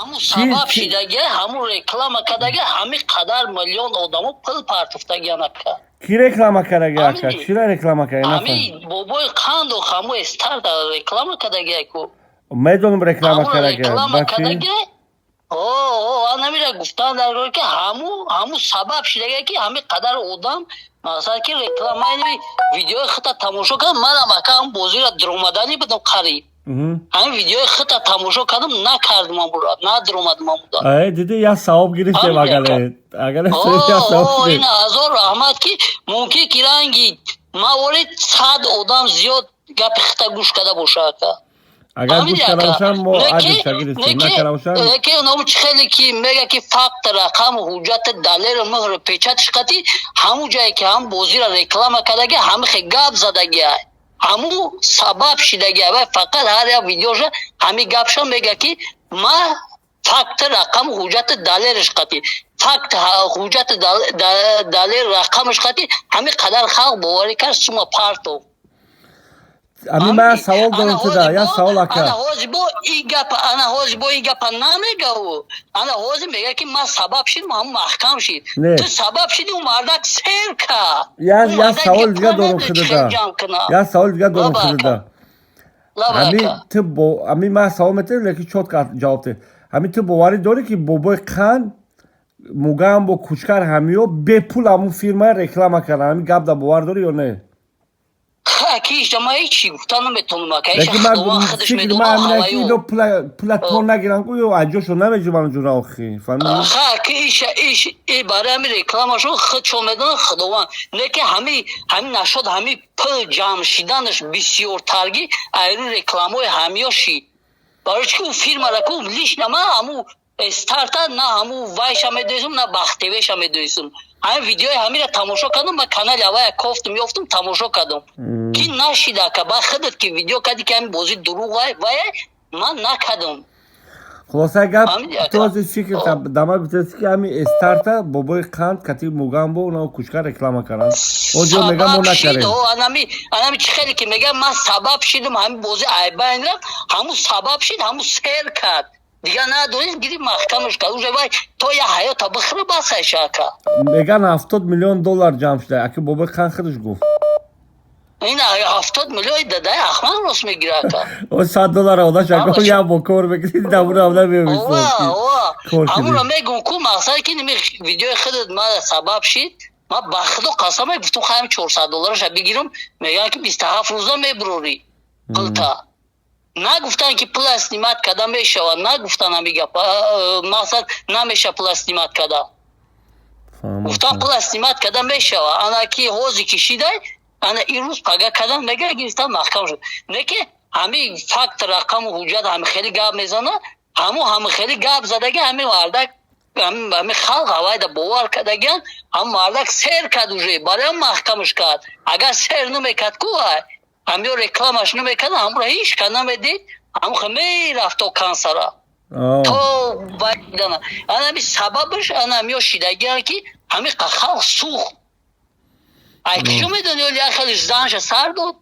همون سبب شدگه همون رکلام کدگه همین قدر میلیون آدمو پل پرتفتگی نکه کی رکلام کرده اکا؟ چرا رکلام کرده؟ همین بابای قند و همون استارت رکلام کدگه کو میدونم رکلام کرده رکلام کدگه نمیره گفتن در روی که همون سبب شدگه که همین قدر آدم مثلا که رکلام ویدیو خطا تماشا کردم من هم بازی را درآمدنی بدم قریب همین ویدیو خطا تماشا کردم نکردم برات ندرآمدم بودم دیدی یا ثواب گرفته اگر یا ثواب این هزار رحمت که ممکن که رنگی موارد 100 آدم زیاد گپ خطا گوش کرده باشه اگر گوش کرده باشن ما عادش گرفتیم نکرده باشن که اونم خیلی که میگه که فقط رقم حجت دلیر مهر پیچتش قطی همون جایی که هم بازی را رکلام کردگی هم خیلی گپ زدگی همون سبب شدگی و فقط هر یک ویدیوش همی گپشان میگه که ما فقط رقم حجت دلیرش قطی فقط حجت دلیر رقمش قطی همین قدر خلق باوری کرد شما پرتو امی من سوال دارم تدا یا سوال اکا انا حوزی با این گپ نمیگه انا حوزی میگه که ما سبب شدیم هم محکم شید تو سبب شدی اون مردک سیر که یا سوال دیگه دارم خدا یا سوال دیگه دارم خدا امی من سوال میتونم لیکن چوت جواب ده امی تو باوری داری که بابای قند موگم با کوچکر همیو به پول همون فیرما رکلام کردن امی گپ دا باور داری یا نه اکیش ما هیچی گفتن نمیتونم که لیکن من فکر من امینه که دو پلتفرم نگیرن که یو عجوشو نمیجو من جورا آخی فهمیدی؟ که ایش برای همی رکلامشو خودشو میدن خداوند نه که همی نشد همی پل جمع شیدنش بسیار ترگی ایرو رکلاموی همیاشی برای که اون فیرما را که لیش نما همو استارتا نه همو وایش هم میدویسم نه بختیویش هم میدویسم همین ویدیوی همین را تماشا کردم من کانال اوای کوفت میافتم تماشا کردم کی نشیده که با خودت که ویدیو کردی که همین بازی دروغ وای من نکردم خلاصه گپ تو از فکر دماغ گفتید که همین استارتا بابای قند کتی موگم بو اونو کوچکر رکلام کردن اونجا میگم اون نکردن انا چه خیلی که میگم من سبب شدم همین بازی ایبان را همون سبب شد همون سیر کرد دیگه ندونید گیری محکمش کرد اونجا وای تو یه حیات بخره بسه شاکا میگن 70 میلیون دلار جمع شده اگه بابای قند خودش گفت این 70 میلیون داده احمد راست میگیره که او 100 دلار آده شکل یا بکور بگیرید دمون آمده بیمیست همون را میگم که مقصد که نمی ویدیو خودت ما سبب شید ما بخدا قسمه گفتم خواهیم 400 دلارش بگیرم میگن که 27 روزه میبروری قلتا نگفتن که پلاس نیمت کده میشه و نگفتن همیگه مقصد نمیشه پلاس نیمت کده گفتن پلاس نیمت کده میشه و انا که حوزی کشیده انا این روز پگه کدن میگه گرفتن محکم شد نه که همین فقط رقم و حجت همین خیلی گاب میزنه همین خیلی گاب زدگه همین وردک همین خلق هوای دا باور کدگن همین وردک سیر کد اوجه برای هم محکمش کد اگر سیر نمیکد که همین رکلامش نمیکد همین را هیچ کد نمیدید همین خمی رفت و کانسرا تو باید انا همین سببش انا همین شیدگی که همین خلق سوخت ایکشو میدونی ولی خیلی زنش سر داد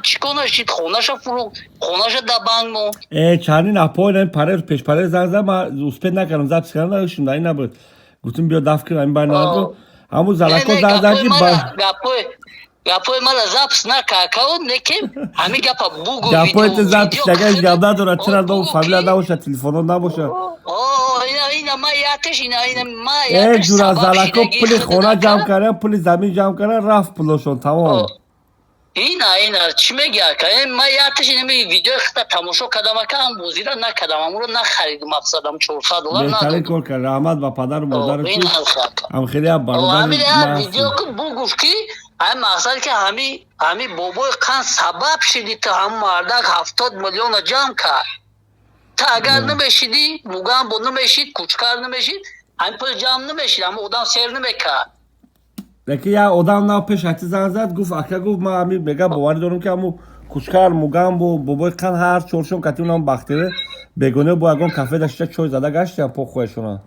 چیکو نشید خونش فرو خونش دبنگ مون چندین اپای این پره پیش پره زنگ من اوسپید نکردم زبس کردم نشون این نبود گفتم بیا دفع کنم این برنامه همون زلکو زنگ گپای مرا زبس نکاکاو نکیم همین گپا بوگو گپای تو زبس نگه جواب نداره چرا دو فامیلا نباشه تلفن نباشه اینا ما یاتش اینا ما یاتش جورا زلکو پلی خونه جمع کردن پلی زمین جمع کردن رفت پلوشون تمام اینا چی میگه که ما یاتش اینا ویدیو خطا تماشا کردم که هم بازی را نکردم اون رو نخریدم مقصدم 400 دلار ندادم بهترین کار کرد رحمت و پدر و مادرش هم خیلی برادر همین ویدیو که بگوش کی هم مقصد که همین بابای قند سبب شدی تا هم مردک 70 میلیون جمع کرد تا اگر نمیشیدی موگم بود نمیشید کوچکر نمیشید هم پل جمع نمیشید هم آدم سیر نمیکرد لیکن یا آدم نه پیش حتی زن زد گفت اکا گفت ما همین بگه باوری دارم که همون کوچکر موگم بود بابای قند هر چورشون کتی اونم بختیره بگونه با اگون کافه داشته چوی زده گشتی هم پو خویشونه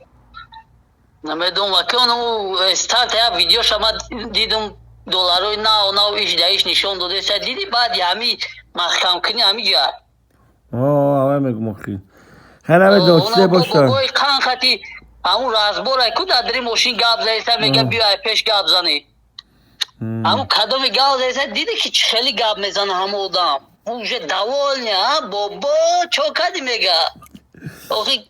نمیدونم که اونو استارت یا ویدیو شما دیدم دلاروی نه ایش دایش نشون داده سه دیدی بعد همی محکم کنی همی جا همه میگم خیلی Ханаве дочте боша. بابای کان خطی همون رازبورای کو دادری ماشین گاب زایسا میگه بیای پیش گاب زنی همون کدوم گاب زایسا دیدی که خیلی گاب میزنه همون آدم اونجا دوال نه بابا چوکادی میگه آخی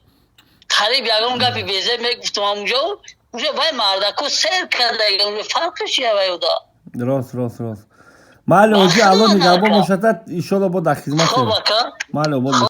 خریب یاگم گپی بیزه میگفتم اونجا وای مردکو سر کرده اونجا فرقش چیه وای اودا راست مال اوجی الان میگم با مشتت ان شاء الله با در خدمت خوب اکا مال